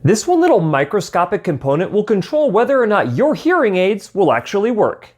This one little microscopic component will control whether or not your hearing aids will actually work.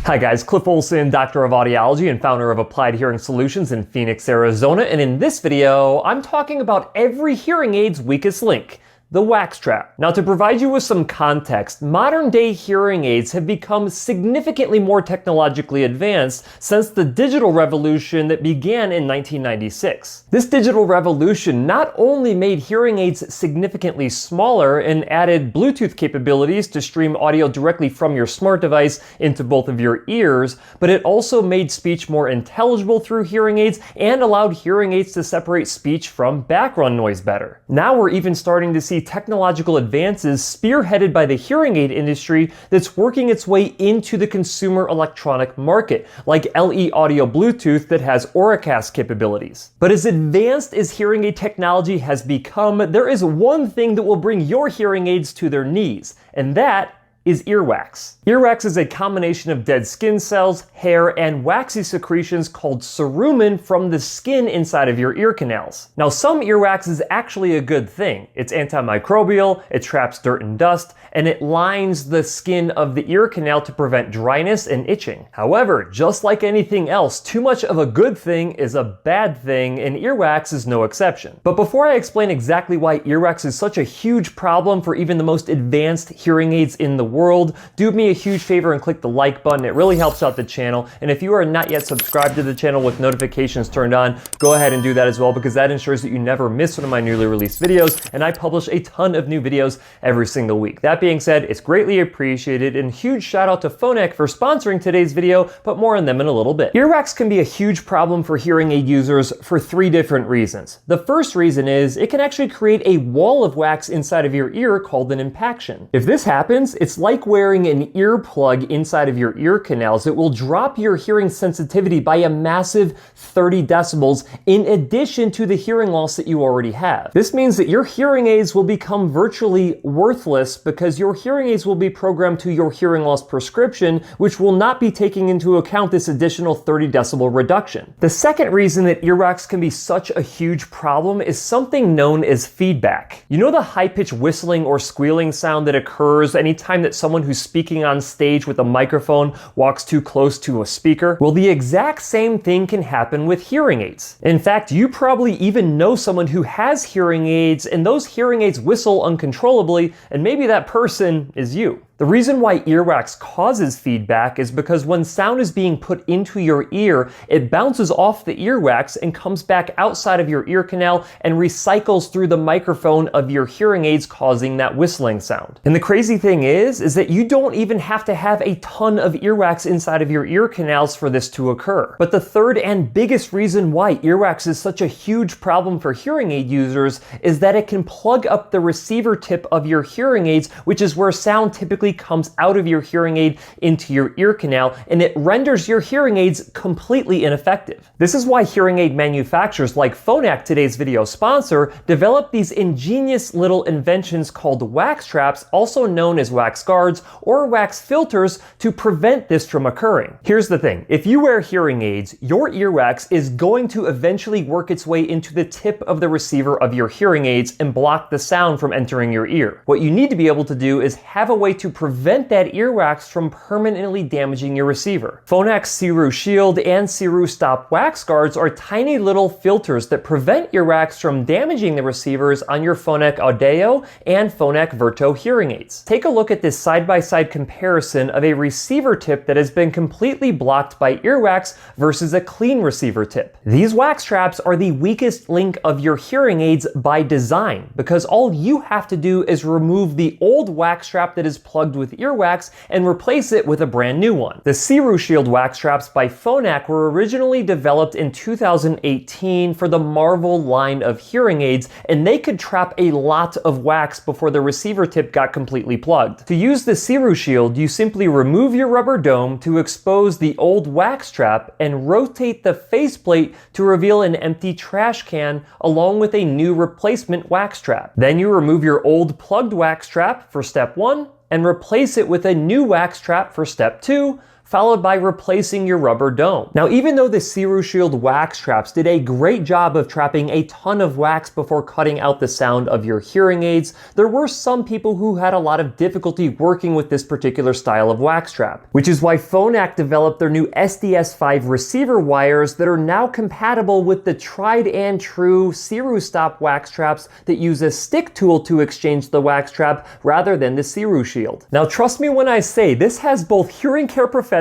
Hi guys, Cliff Olson, Doctor of Audiology and founder of Applied Hearing Solutions in Phoenix, Arizona, and in this video, I'm talking about every hearing aid's weakest link, the wax trap. Now, to provide you with some context, modern day hearing aids have become significantly more technologically advanced since the digital revolution that began in 1996. This digital revolution not only made hearing aids significantly smaller and added Bluetooth capabilities to stream audio directly from your smart device into both of your ears, but it also made speech more intelligible through hearing aids and allowed hearing aids to separate speech from background noise better. Now we're even starting to see technological advances spearheaded by the hearing aid industry that's working its way into the consumer electronic market, like LE Audio Bluetooth that has Auracast capabilities. But as advanced as hearing aid technology has become, there is one thing that will bring your hearing aids to their knees, and that is earwax. Earwax is a combination of dead skin cells, hair, and waxy secretions called cerumen from the skin inside of your ear canals. Now, some earwax is actually a good thing. It's antimicrobial, it traps dirt and dust, and it lines the skin of the ear canal to prevent dryness and itching. However, just like anything else, too much of a good thing is a bad thing, and earwax is no exception. But before I explain exactly why earwax is such a huge problem for even the most advanced hearing aids in the world, do me a huge favor and click the like button. It really helps out the channel. And if you are not yet subscribed to the channel with notifications turned on, go ahead and do that as well, because that ensures that you never miss one of my newly released videos, and I publish a ton of new videos every single week. That being said, it's greatly appreciated, and huge shout out to Phonak for sponsoring today's video, but more on them in a little bit. Earwax can be a huge problem for hearing aid users for 3 different reasons. The first reason is it can actually create a wall of wax inside of your ear called an impaction. If this happens, it's like wearing an earplug inside of your ear canals. It will drop your hearing sensitivity by a massive 30 decibels in addition to the hearing loss that you already have. This means that your hearing aids will become virtually worthless because your hearing aids will be programmed to your hearing loss prescription, which will not be taking into account this additional 30 decibel reduction. The second reason that earwax can be such a huge problem is something known as feedback. You know the high-pitched whistling or squealing sound that occurs anytime that someone who's speaking on stage with a microphone walks too close to a speaker? Well, the exact same thing can happen with hearing aids. In fact, you probably even know someone who has hearing aids, and those hearing aids whistle uncontrollably, and maybe that person is you. The reason why earwax causes feedback is because when sound is being put into your ear, it bounces off the earwax and comes back outside of your ear canal and recycles through the microphone of your hearing aids, causing that whistling sound. And the crazy thing is that you don't even have to have a ton of earwax inside of your ear canals for this to occur. But the third and biggest reason why earwax is such a huge problem for hearing aid users is that it can plug up the receiver tip of your hearing aids, which is where sound typically comes out of your hearing aid into your ear canal, and it renders your hearing aids completely ineffective. This is why hearing aid manufacturers like Phonak, today's video sponsor, develop these ingenious little inventions called wax traps, also known as wax guards or wax filters, to prevent this from occurring. Here's the thing, if you wear hearing aids, your earwax is going to eventually work its way into the tip of the receiver of your hearing aids and block the sound from entering your ear. What you need to be able to do is have a way to prevent that earwax from permanently damaging your receiver. Phonak's Siru Shield and CeruStop wax guards are tiny little filters that prevent earwax from damaging the receivers on your Phonak Audeo and Phonak Virto hearing aids. Take a look at this side-by-side comparison of a receiver tip that has been completely blocked by earwax versus a clean receiver tip. These wax traps are the weakest link of your hearing aids by design, because all you have to do is remove the old wax trap that is plugged with earwax and replace it with a brand new one. The Siru Shield wax traps by Phonak were originally developed in 2018 for the Marvel line of hearing aids, and they could trap a lot of wax before the receiver tip got completely plugged. To use the Siru Shield, you simply remove your rubber dome to expose the old wax trap and rotate the faceplate to reveal an empty trash can along with a new replacement wax trap. Then you remove your old plugged wax trap for step 1 and replace it with a new wax trap for step 2, followed by replacing your rubber dome. Now, even though the CeruShield wax traps did a great job of trapping a ton of wax before cutting out the sound of your hearing aids, there were some people who had a lot of difficulty working with this particular style of wax trap, which is why Phonak developed their new SDS5 receiver wires that are now compatible with the tried and true CeruStop wax traps that use a stick tool to exchange the wax trap rather than the Siru Shield. Now, trust me when I say this has both hearing care professionals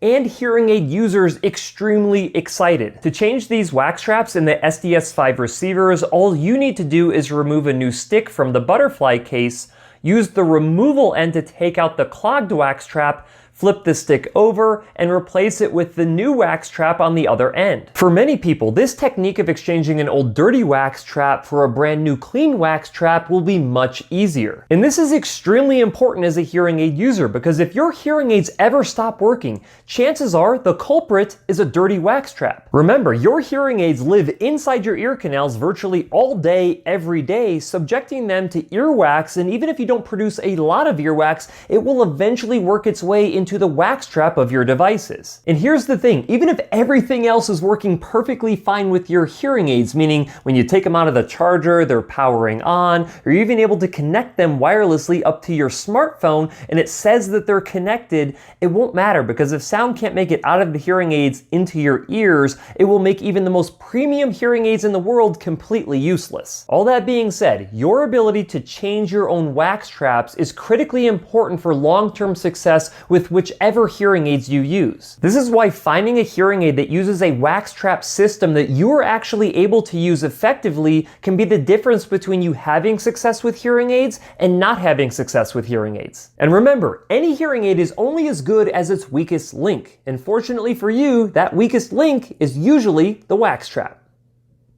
and hearing aid users extremely excited. To change these wax traps in the SDS5 receivers, all you need to do is remove a new stick from the butterfly case, use the removal end to take out the clogged wax trap, flip the stick over, and replace it with the new wax trap on the other end. For many people, this technique of exchanging an old dirty wax trap for a brand new clean wax trap will be much easier. And this is extremely important as a hearing aid user, because if your hearing aids ever stop working, chances are the culprit is a dirty wax trap. Remember, your hearing aids live inside your ear canals virtually all day, every day, subjecting them to earwax, and even if you don't produce a lot of earwax, it will eventually work its way into the wax trap of your devices. And here's the thing, even if everything else is working perfectly fine with your hearing aids, meaning when you take them out of the charger, they're powering on, or you're even able to connect them wirelessly up to your smartphone and it says that they're connected, it won't matter, because if sound can't make it out of the hearing aids into your ears, it will make even the most premium hearing aids in the world completely useless. All that being said, your ability to change your own wax traps is critically important for long-term success with whichever hearing aids you use. This is why finding a hearing aid that uses a wax trap system that you are actually able to use effectively can be the difference between you having success with hearing aids and not having success with hearing aids. And remember, any hearing aid is only as good as its weakest link. And fortunately for you, that weakest link is usually the wax trap.